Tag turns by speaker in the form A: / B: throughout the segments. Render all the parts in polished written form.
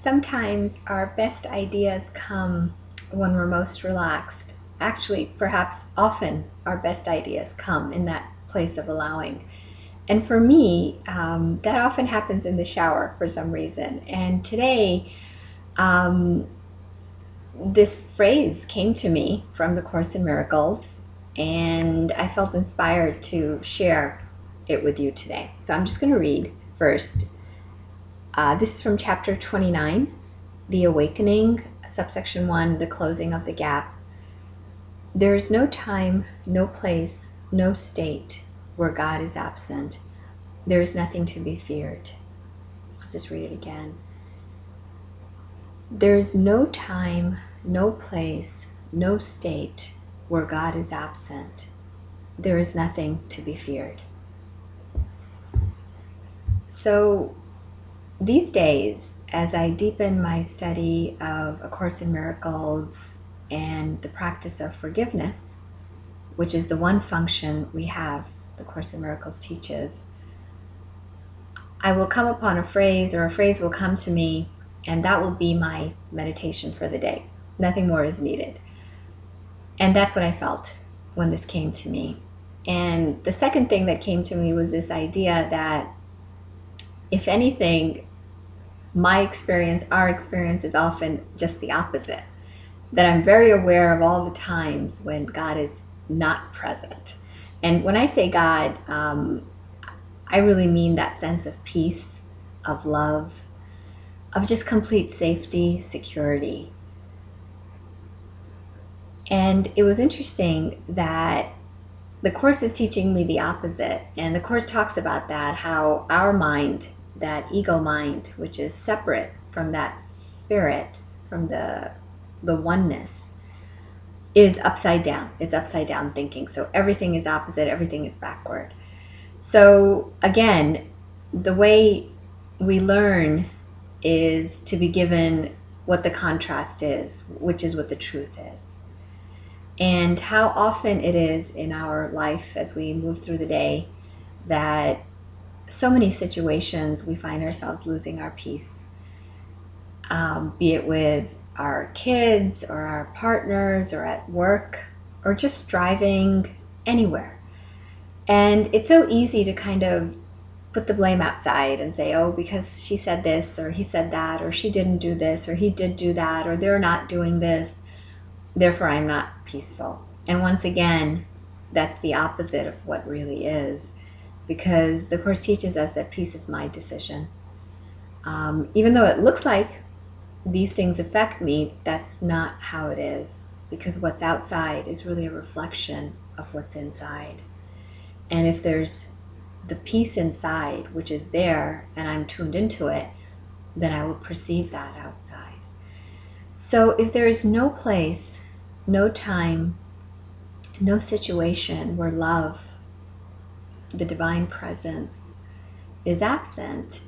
A: sometimes our best ideas come when we're most relaxed. Actually, perhaps often our best ideas come in that place of allowing. And for me, that often happens in the shower for some reason. And today, this phrase came to me from the Course in Miracles, and I felt inspired to share it with you today. So I'm just going to read first. This is from chapter 29, The Awakening, subsection 1, The Closing of the Gap. There is no time, no place, no state where God is absent. There is nothing to be feared. I'll just read it again. There is no time, no place, no state where God is absent. There is nothing to be feared. So these days, as I deepen my study of A Course in Miracles and the practice of forgiveness, which is the one function we have, the Course in Miracles teaches, I will come upon a phrase, or a phrase will come to me, and that will be my meditation for the day. Nothing more is needed. And that's what I felt when this came to me. And the second thing that came to me was this idea that, if anything, my experience, our experience, is often just the opposite. That I'm very aware of all the times when God is not present. And when I say God, I really mean that sense of peace, of love, of just complete safety, security. And it was interesting that the Course is teaching me the opposite. And the Course talks about that, how our mind, that ego mind, which is separate from that spirit, from the oneness, is upside down. It's upside down thinking. So everything is opposite, everything is backward. So again, the way we learn is to be given what the contrast is, which is what the truth is. And how often it is in our life as we move through the day that so many situations we find ourselves losing our peace, be it with our kids or our partners or at work or just driving anywhere. And it's so easy to kind of put the blame outside and say, oh, because she said this or he said that, or she didn't do this or he did do that, or they're not doing this, therefore I'm not peaceful. And once again, that's the opposite of what really is, because the Course teaches us that peace is my decision. Even though it looks like these things affect me, that's not how it is, because what's outside is really a reflection of what's inside. And if there's the peace inside, which is there, and I'm tuned into it, then I will perceive that outside. So if there is no place, no time, no situation where love, the divine presence, is absent,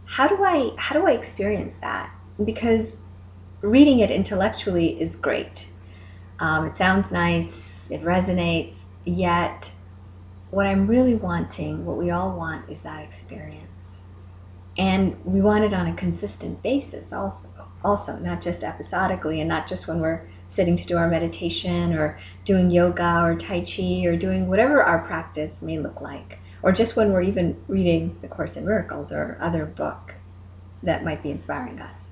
A: how do I experience that? Because reading it intellectually is great. It sounds nice, it resonates, yet what I'm really wanting, what we all want, is that experience. And we want it on a consistent basis also, not just episodically, and not just when we're sitting to do our meditation or doing yoga or tai chi or doing whatever our practice may look like, or just when we're even reading The Course in Miracles or other book that might be inspiring us.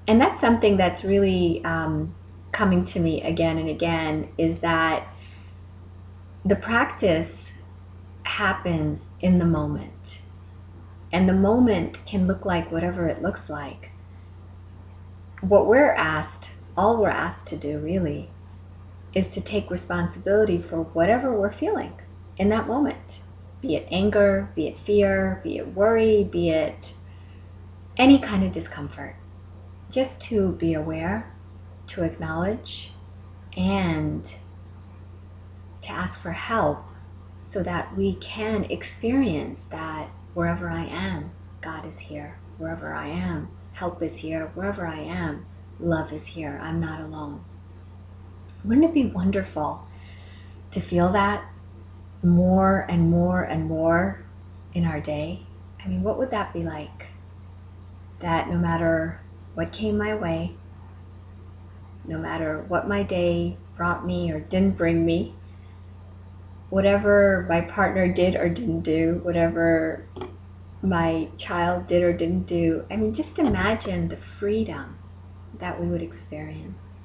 A: And that's something that's really coming to me again and again, is that the practice happens in the moment. And the moment can look like whatever it looks like. What all we're asked to do really, is to take responsibility for whatever we're feeling in that moment. Be it anger, be it fear, be it worry, be it any kind of discomfort. Just to be aware, to acknowledge, and to ask for help so that we can experience that wherever I am, God is here. Wherever I am, help is here. Wherever I am, love is here. I'm not alone. Wouldn't it be wonderful to feel that more and more and more in our day? I mean, what would that be like? That no matter what came my way, no matter what my day brought me or didn't bring me, whatever my partner did or didn't do, whatever my child did or didn't do. I mean, just imagine the freedom that we would experience.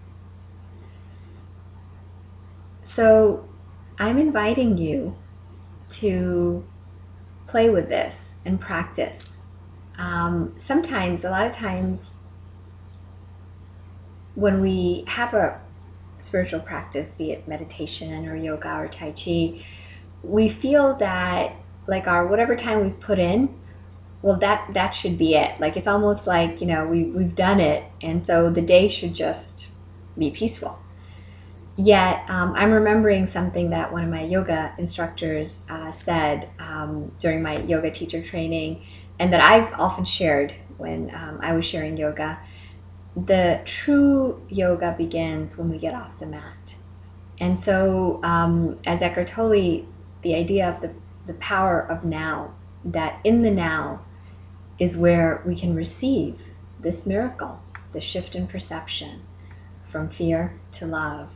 A: So I'm inviting you to play with this and practice. Sometimes, a lot of times, when we have a spiritual practice, be it meditation or yoga or Tai Chi, we feel that like our whatever time we put in, well, that should be it. Like it's almost like, we've done it, and so the day should just be peaceful. Yet I'm remembering something that one of my yoga instructors said during my yoga teacher training, and that I've often shared when I was sharing yoga. The true yoga begins when we get off the mat. And so, as Eckhart Tolle, the idea of the power of now, that in the now is where we can receive this miracle, the shift in perception from fear to love.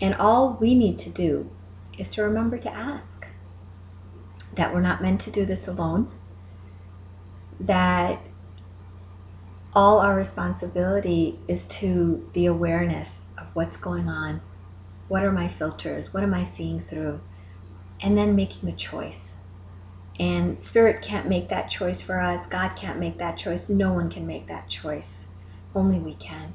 A: And all we need to do is to remember to ask that we're not meant to do this alone, that all our responsibility is to the awareness of what's going on. What are my filters? What am I seeing through? And then making the choice. And Spirit can't make that choice for us. God can't make that choice. No one can make that choice. Only we can.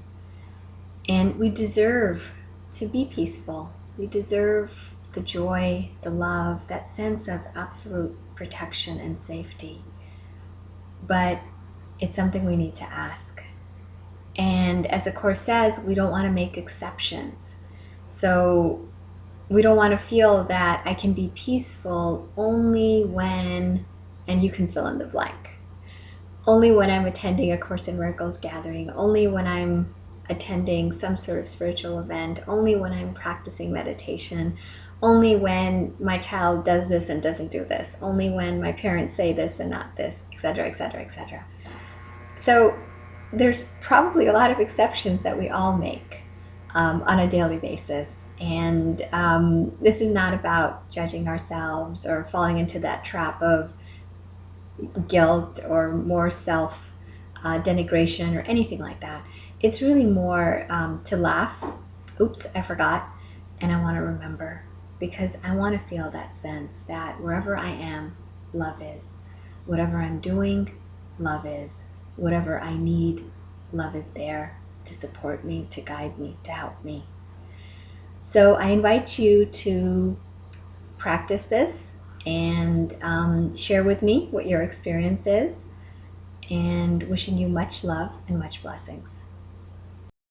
A: And we deserve to be peaceful. We deserve the joy, the love, that sense of absolute protection and safety. But it's something we need to ask. And as the Course says, we don't want to make exceptions. So we don't want to feel that I can be peaceful only when, and you can fill in the blank, only when I'm attending a Course in Miracles gathering, only when I'm attending some sort of spiritual event, only when I'm practicing meditation, only when my child does this and doesn't do this, only when my parents say this and not this, etc., etc., etc. So there's probably a lot of exceptions that we all make on a daily basis. And this is not about judging ourselves or falling into that trap of guilt or more self denigration or anything like that. It's really more to laugh. Oops, I forgot. And I want to remember, because I want to feel that sense that wherever I am, love is. Whatever I'm doing, love is. Whatever I need, love is there to support me, to guide me, to help me. So I invite you to practice this and share with me what your experience is, and wishing you much love and much blessings.